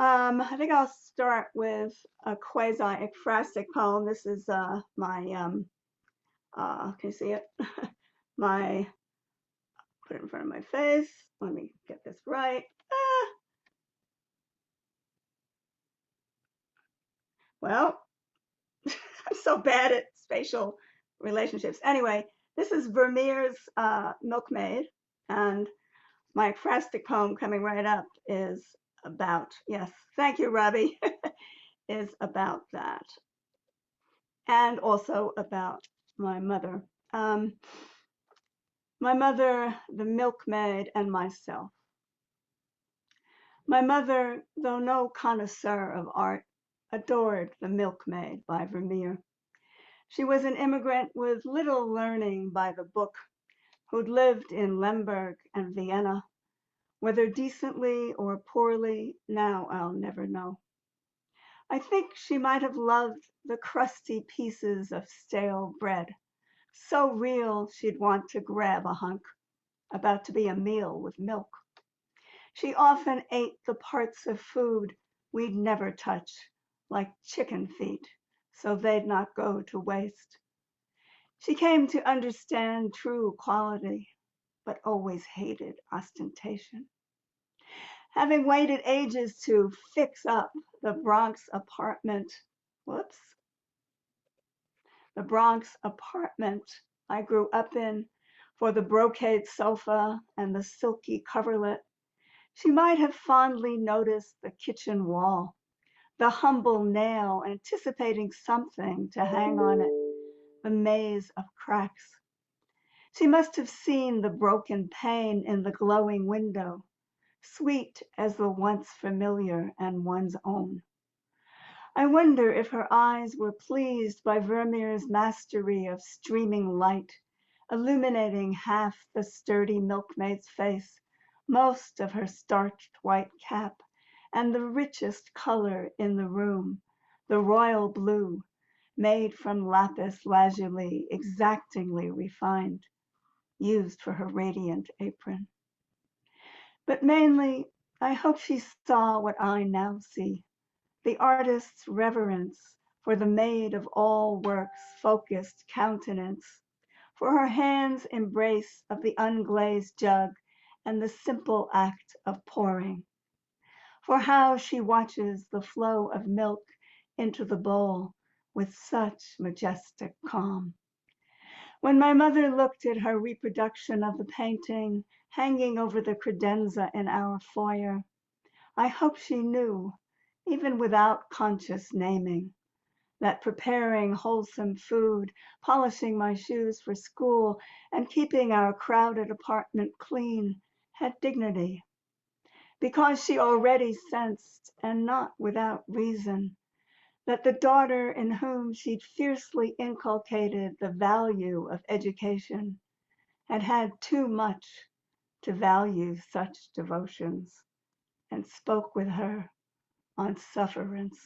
I think I'll start with a quasi-ekphrastic poem. This is can you see it? My, put it in front of my face. Let me get this right. Ah, well, I'm so bad at spatial relationships. Anyway, this is Vermeer's Milkmaid, and my ekphrastic poem coming right up is about, yes, thank you, Robbie, is about that. And also about my mother. Um, my mother, the milkmaid, and myself. My mother, though no connoisseur of art, adored The Milkmaid by Vermeer. She was an immigrant with little learning by the book, who'd lived in Lemberg and Vienna. Whether decently or poorly, now I'll never know. I think she might have loved the crusty pieces of stale bread, so real she'd want to grab a hunk, about to be a meal with milk. She often ate the parts of food we'd never touch, like chicken feet, so they'd not go to waste. She came to understand true quality, but always hated ostentation. Having waited ages to fix up the Bronx apartment, whoops, the Bronx apartment I grew up in, for the brocade sofa and the silky coverlet, she might have fondly noticed the kitchen wall, the humble nail anticipating something to hang on it, the maze of cracks. She must have seen the broken pane in the glowing window, sweet as the once familiar and one's own. I wonder if her eyes were pleased by Vermeer's mastery of streaming light, illuminating half the sturdy milkmaid's face, most of her starched white cap, and the richest color in the room, the royal blue, made from lapis lazuli, exactingly refined, used for her radiant apron. But mainly, I hope she saw what I now see, the artist's reverence for the maid of all work's focused countenance, for her hand's embrace of the unglazed jug and the simple act of pouring, for how she watches the flow of milk into the bowl with such majestic calm. When my mother looked at her reproduction of the painting hanging over the credenza in our foyer, I hope she knew, even without conscious naming, that preparing wholesome food, polishing my shoes for school, and keeping our crowded apartment clean had dignity, because she already sensed, and not without reason, that the daughter in whom she'd fiercely inculcated the value of education had had too much to value such devotions, and spoke with her on sufferance.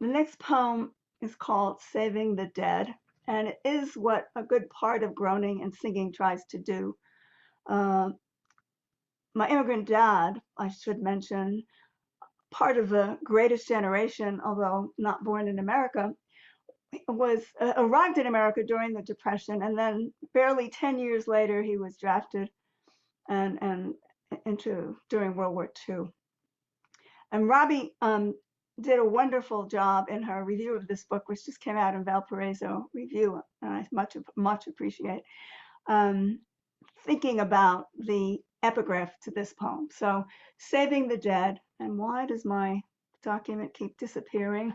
The next poem is called Saving the Dead, and it is what a good part of groaning and singing tries to do. Uh, my immigrant dad, I should mention, part of the greatest generation, although not born in America, was arrived in America during the Depression, and then barely 10 years later, he was drafted and into during World War II. And Robbie did a wonderful job in her review of this book, which just came out in Valparaiso Review, and I much appreciate thinking about the epigraph to this poem. So, Saving the Dead, and why does my document keep disappearing?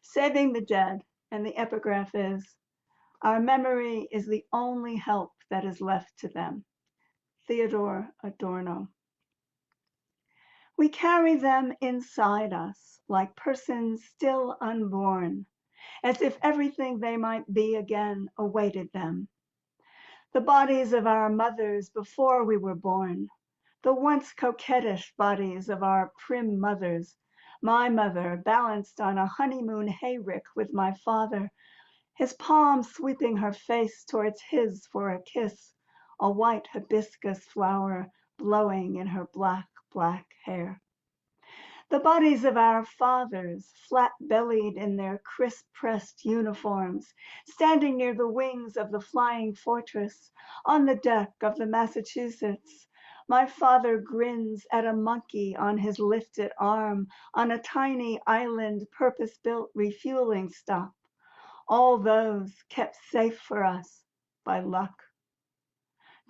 Saving the Dead, and the epigraph is, our memory is the only help that is left to them. Theodore Adorno. We carry them inside us like persons still unborn, as if everything they might be again awaited them. The bodies of our mothers before we were born, the once coquettish bodies of our prim mothers, my mother balanced on a honeymoon hayrick with my father, his palm sweeping her face towards his for a kiss, a white hibiscus flower blowing in her black, black hair. The bodies of our fathers, flat-bellied in their crisp-pressed uniforms, standing near the wings of the flying fortress, on the deck of the Massachusetts. My father grins at a monkey on his lifted arm on a tiny island purpose-built refueling stop. All those kept safe for us by luck.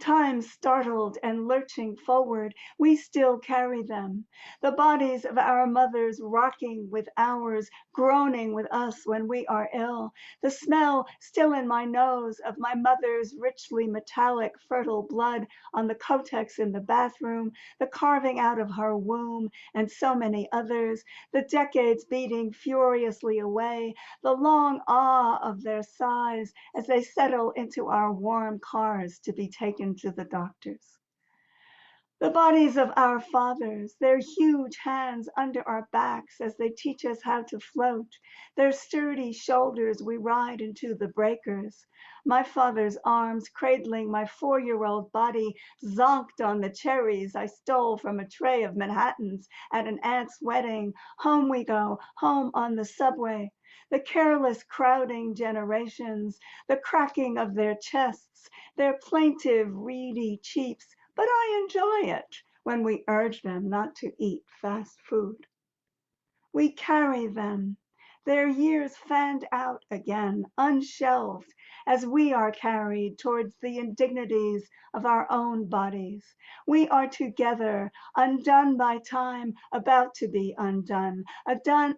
Time startled and lurching forward, we still carry them. The bodies of our mothers rocking with ours, groaning with us when we are ill. The smell still in my nose of my mother's richly metallic fertile blood on the Kotex in the bathroom, the carving out of her womb, and so many others. The decades beating furiously away, the long awe of their sighs as they settle into our warm cars to be taken to the doctors. The bodies of our fathers, their huge hands under our backs as they teach us how to float, their sturdy shoulders we ride into the breakers. My father's arms cradling my 4-year-old body zonked on the cherries I stole from a tray of Manhattans at an aunt's wedding. Home we go, home on the subway. The careless crowding generations, the cracking of their chests, their plaintive, reedy cheeps, but I enjoy it when we urge them not to eat fast food. We carry them, their years fanned out again, unshelved, as we are carried towards the indignities of our own bodies. We are together, undone by time, about to be undone,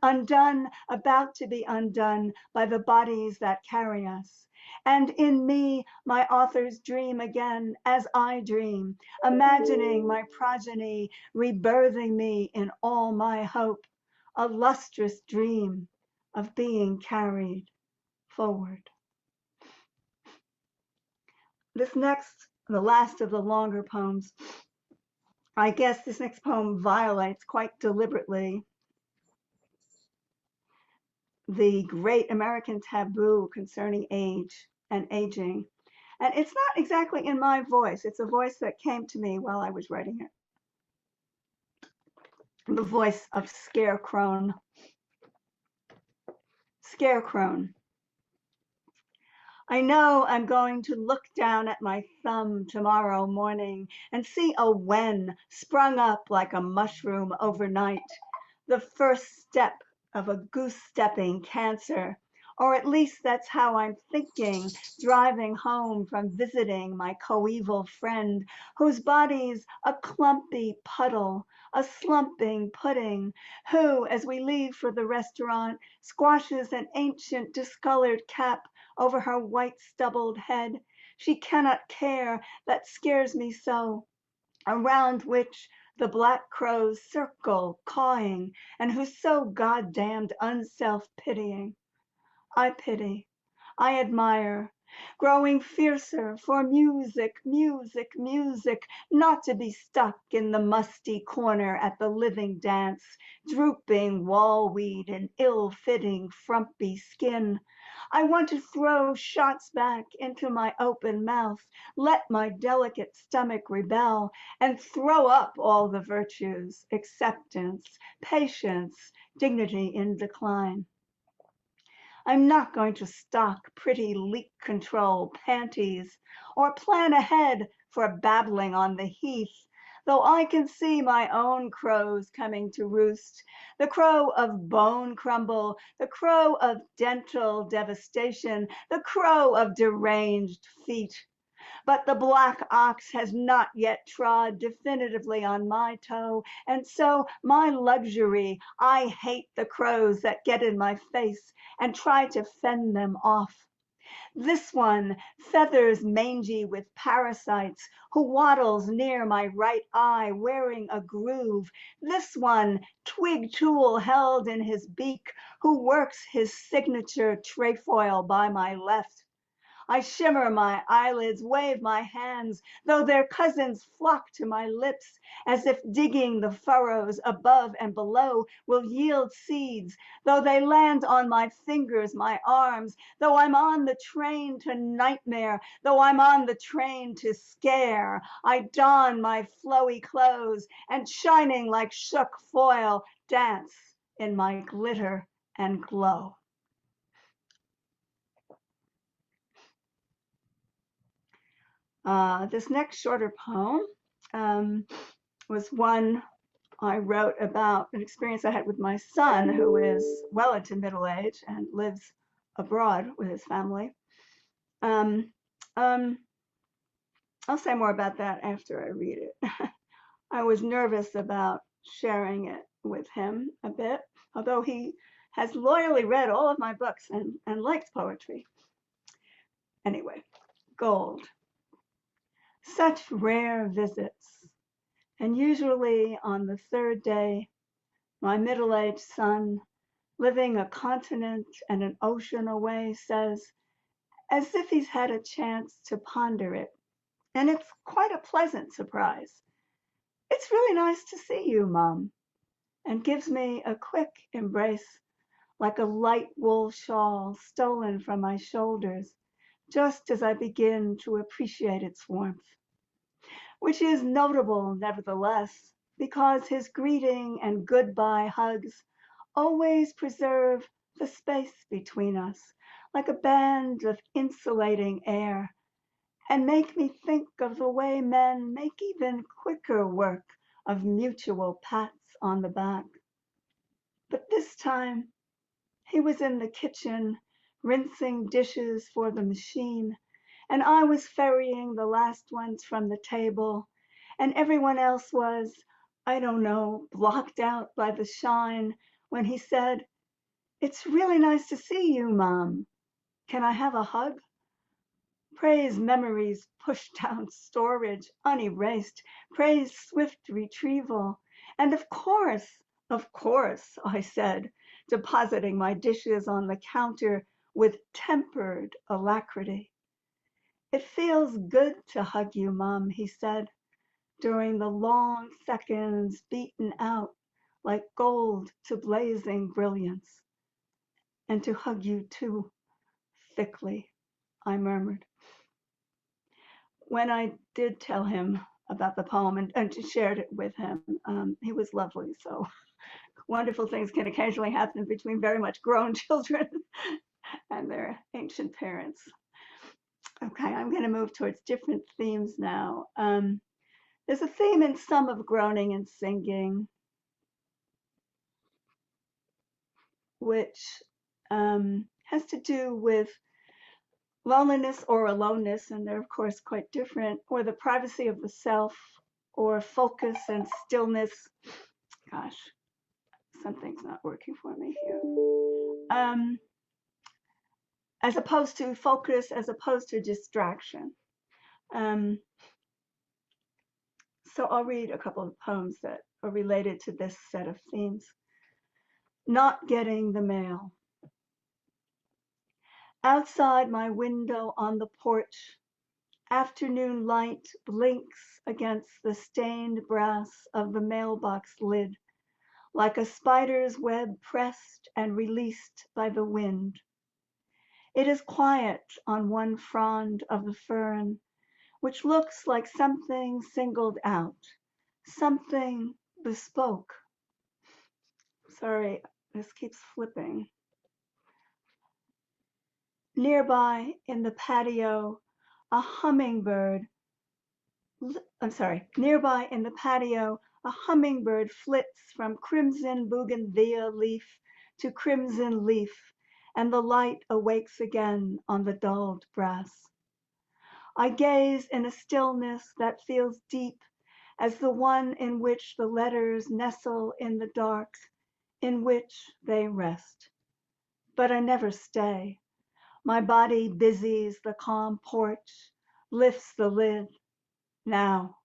undone, about to be undone by the bodies that carry us. And in me, my authors dream again as I dream, imagining my progeny rebirthing me in all my hope, a lustrous dream of being carried forward. This next, the last of the longer poems, I guess this next poem violates quite deliberately the great American taboo concerning age and aging. And it's not exactly in my voice. It's a voice that came to me while I was writing it. The voice of Scarecrow. Scarecrow. I know I'm going to look down at my thumb tomorrow morning and see a wen sprung up like a mushroom overnight, the first step of a goose-stepping cancer. Or at least that's how I'm thinking, driving home from visiting my coeval friend, whose body's a clumpy puddle, a slumping pudding, who, as we leave for the restaurant, squashes an ancient discolored cap over her white stubbled head. She cannot care, that scares me so, around which the black crows circle, cawing, and who's so goddamned unself-pitying. I pity, I admire, growing fiercer for music, music, music, not to be stuck in the musty corner at the living dance, drooping wall-weed and ill-fitting frumpy skin. I want to throw shots back into my open mouth, let my delicate stomach rebel, and throw up all the virtues, acceptance, patience, dignity in decline. I'm not going to stock pretty leak control panties or plan ahead for babbling on the heath, though I can see my own crows coming to roost, the crow of bone crumble, the crow of dental devastation, the crow of deranged feet. But the black ox has not yet trod definitively on my toe, and so my luxury, I hate the crows that get in my face and try to fend them off. This one, feathers mangy with parasites, who waddles near my right eye wearing a groove. This one, twig tool held in his beak, who works his signature trefoil by my left. I shimmer my eyelids, wave my hands, though their cousins flock to my lips, as if digging the furrows above and below will yield seeds, though they land on my fingers, my arms, though I'm on the train to nightmare, though I'm on the train to scare, I don my flowy clothes and shining like shook foil, dance in my glitter and glow. This next shorter poem was one I wrote about an experience I had with my son, who is well into middle age and lives abroad with his family. Um, um, I'll say more about that after I read it. I was nervous about sharing it with him a bit, although he has loyally read all of my books and likes poetry. Anyway, gold. Such rare visits, and usually on the third day, my middle-aged son, living a continent and an ocean away, says, as if he's had a chance to ponder it, and it's quite a pleasant surprise, "It's really nice to see you, Mom," and gives me a quick embrace, like a light wool shawl stolen from my shoulders, just as I begin to appreciate its warmth. Which is notable, nevertheless, because his greeting and goodbye hugs always preserve the space between us, like a band of insulating air, and make me think of the way men make even quicker work of mutual pats on the back. But this time, he was in the kitchen, rinsing dishes for the machine, and I was ferrying the last ones from the table, and everyone else was, I don't know, blocked out by the shine, when he said, "It's really nice to see you, Mom. Can I have a hug?" Praise memories pushed down storage, unerased. Praise swift retrieval. And of course, I said, depositing my dishes on the counter with tempered alacrity. "It feels good to hug you, Mom," he said, during the long seconds beaten out like gold to blazing brilliance. "And to hug you too, thickly," I murmured. When I did tell him about the poem and shared it with him, he was lovely. So wonderful things can occasionally happen between very much grown children and their ancient parents. Okay, I'm going to move towards different themes now. There's a theme in some of groaning and singing, which has to do with loneliness or aloneness, and they're of course quite different, or the privacy of the self, or focus and stillness. Gosh, something's not working for me here. As opposed to focus, as opposed to distraction. Um, so I'll read a couple of poems that are related to this set of themes. Not getting the mail. Outside my window on the porch, afternoon light blinks against the stained brass of the mailbox lid, like a spider's web pressed and released by the wind. It is quiet on one frond of the fern, which looks like something singled out, something bespoke. Sorry, this keeps flipping. Nearby in the patio, a hummingbird nearby in the patio, a hummingbird flits from crimson bougainvillea leaf to crimson leaf, and the light awakes again on the dulled brass. I gaze in a stillness that feels deep as the one in which the letters nestle in the dark, in which they rest. But I never stay. My body busies the calm porch, lifts the lid. Now,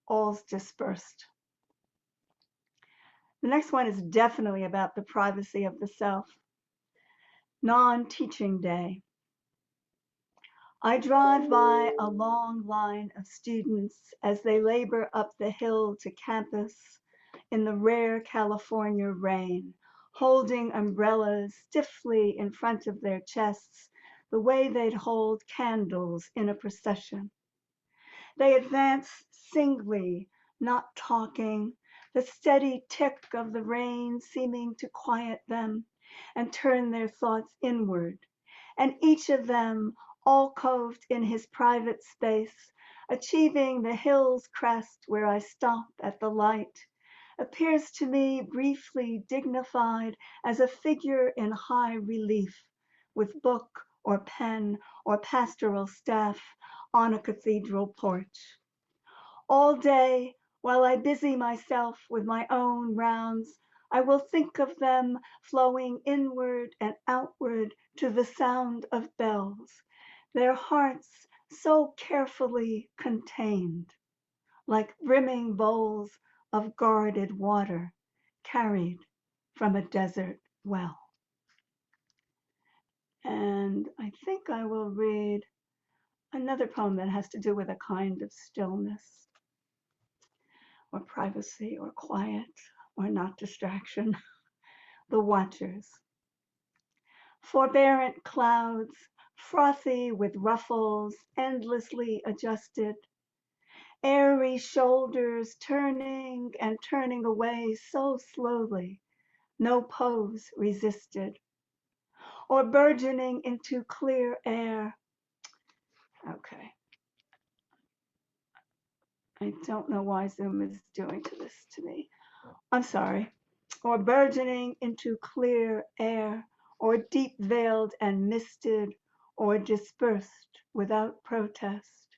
all's dispersed. The next one is definitely about the privacy of the self. Non-teaching day. I drive by a long line of students as they labor up the hill to campus in the rare California rain, holding umbrellas stiffly in front of their chests, the way they'd hold candles in a procession. They advance singly, not talking, the steady tick of the rain seeming to quiet them and turn their thoughts inward, and each of them alcoved in his private space, achieving the hill's crest where I stop at the light, appears to me briefly dignified as a figure in high relief, with book or pen or pastoral staff on a cathedral porch. All day, while I busy myself with my own rounds, I will think of them flowing inward and outward to the sound of bells, their hearts so carefully contained, like brimming bowls of guarded water carried from a desert well. And I think I will read another poem that has to do with a kind of stillness or privacy or quiet or not distraction. The Watchers. Forbearant clouds, frothy with ruffles, endlessly adjusted, airy shoulders turning and turning away so slowly, no pose resisted, or burgeoning into clear air. Okay. I don't know why Zoom is doing this to me. I'm sorry. Or burgeoning into clear air, or deep veiled and misted, or dispersed without protest,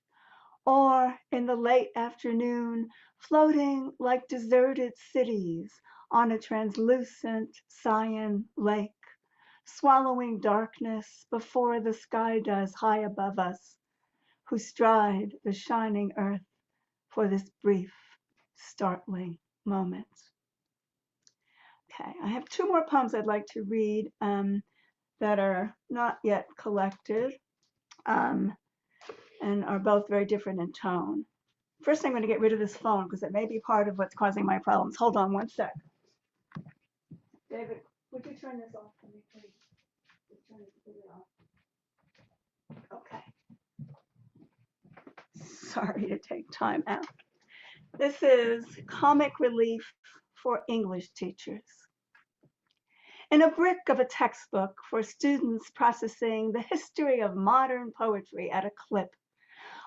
or in the late afternoon, floating like deserted cities on a translucent cyan lake, swallowing darkness before the sky does high above us, who stride the shining earth for this brief, startling moment. Okay, I have two more poems I'd like to read that are not yet collected and are both very different in tone. First, I'm going to get rid of this phone because it may be part of what's causing my problems. Hold on one sec. David, would you turn this off for me, please? Just turn it off. Okay. Sorry to take time out. This is Comic Relief for English Teachers. In a brick of a textbook for students processing the history of modern poetry at a clip,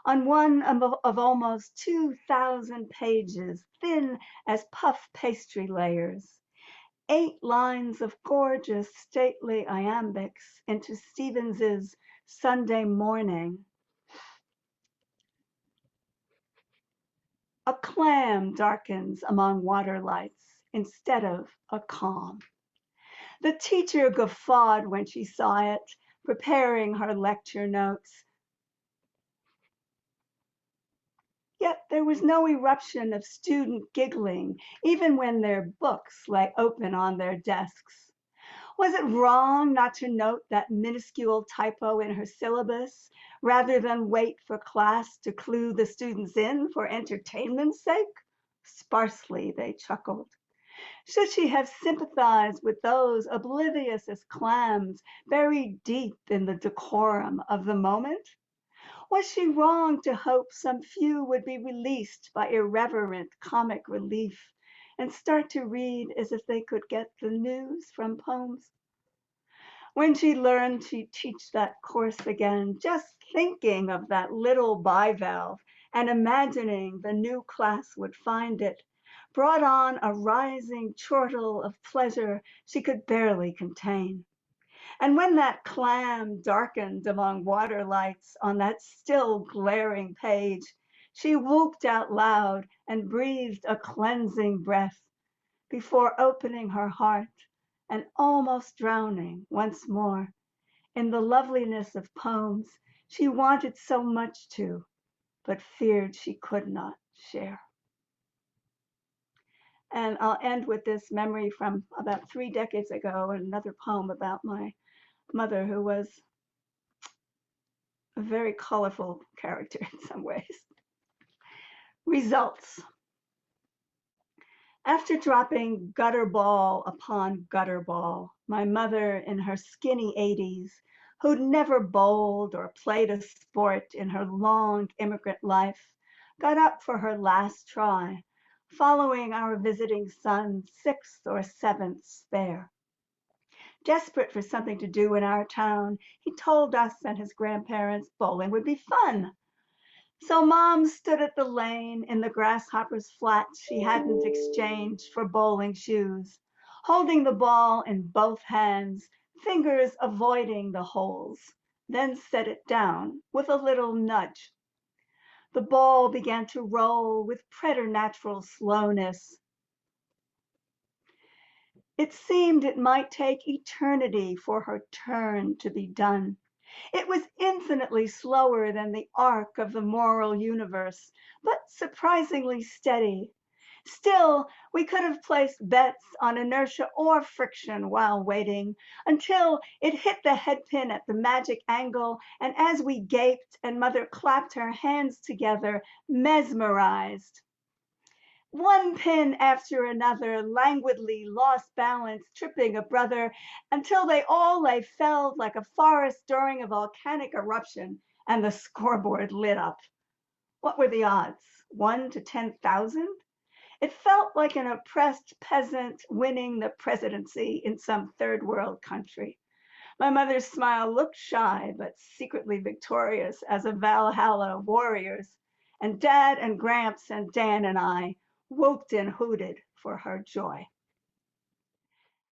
on one of almost 2,000 pages, thin as puff pastry layers, 8 lines of gorgeous, stately iambics into Stevens's Sunday Morning. A clam darkens among water lights instead of a calm. The teacher guffawed when she saw it, preparing her lecture notes. Yet there was no eruption of student giggling, even when their books lay open on their desks. Was it wrong not to note that minuscule typo in her syllabus, rather than wait for class to clue the students in for entertainment's sake? Sparsely they chuckled. Should she have sympathized with those oblivious as clams, buried deep in the decorum of the moment? Was she wrong to hope some few would be released by irreverent comic relief and start to read as if they could get the news from poems? When she learned to teach that course again, just thinking of that little bivalve and imagining the new class would find it brought on a rising chortle of pleasure she could barely contain. And when that clam darkened among water lights on that still glaring page, she whooped out loud and breathed a cleansing breath before opening her heart and almost drowning once more in the loveliness of poems she wanted so much to, but feared she could not share. And I'll end with this memory from about 3 decades ago, another poem about my mother who was a very colorful character in some ways. Results. After dropping gutter ball upon gutter ball, my mother in her skinny 80s, who'd never bowled or played a sport in her long immigrant life, got up for her last try, following our visiting son's sixth or seventh spare. Desperate for something to do in our town, he told us and his grandparents bowling would be fun. So Mom stood at the lane in the grasshopper's flats she hadn't exchanged for bowling shoes, holding the ball in both hands, fingers avoiding the holes, then set it down with a little nudge. The ball began to roll with preternatural slowness. It seemed it might take eternity for her turn to be done. It was infinitely slower than the arc of the moral universe, but surprisingly steady. Still, we could have placed bets on inertia or friction while waiting, until it hit the headpin at the magic angle, and as we gaped and Mother clapped her hands together, mesmerized. One pin after another languidly lost balance, tripping a brother, until they all lay felled like a forest during a volcanic eruption, and the scoreboard lit up. What were the odds? 1 to 10,000? It felt like an oppressed peasant winning the presidency in some third world country. My mother's smile looked shy, but secretly victorious as a Valhalla of warriors, and Dad and Gramps and Dan and I whooped and hooted for her joy.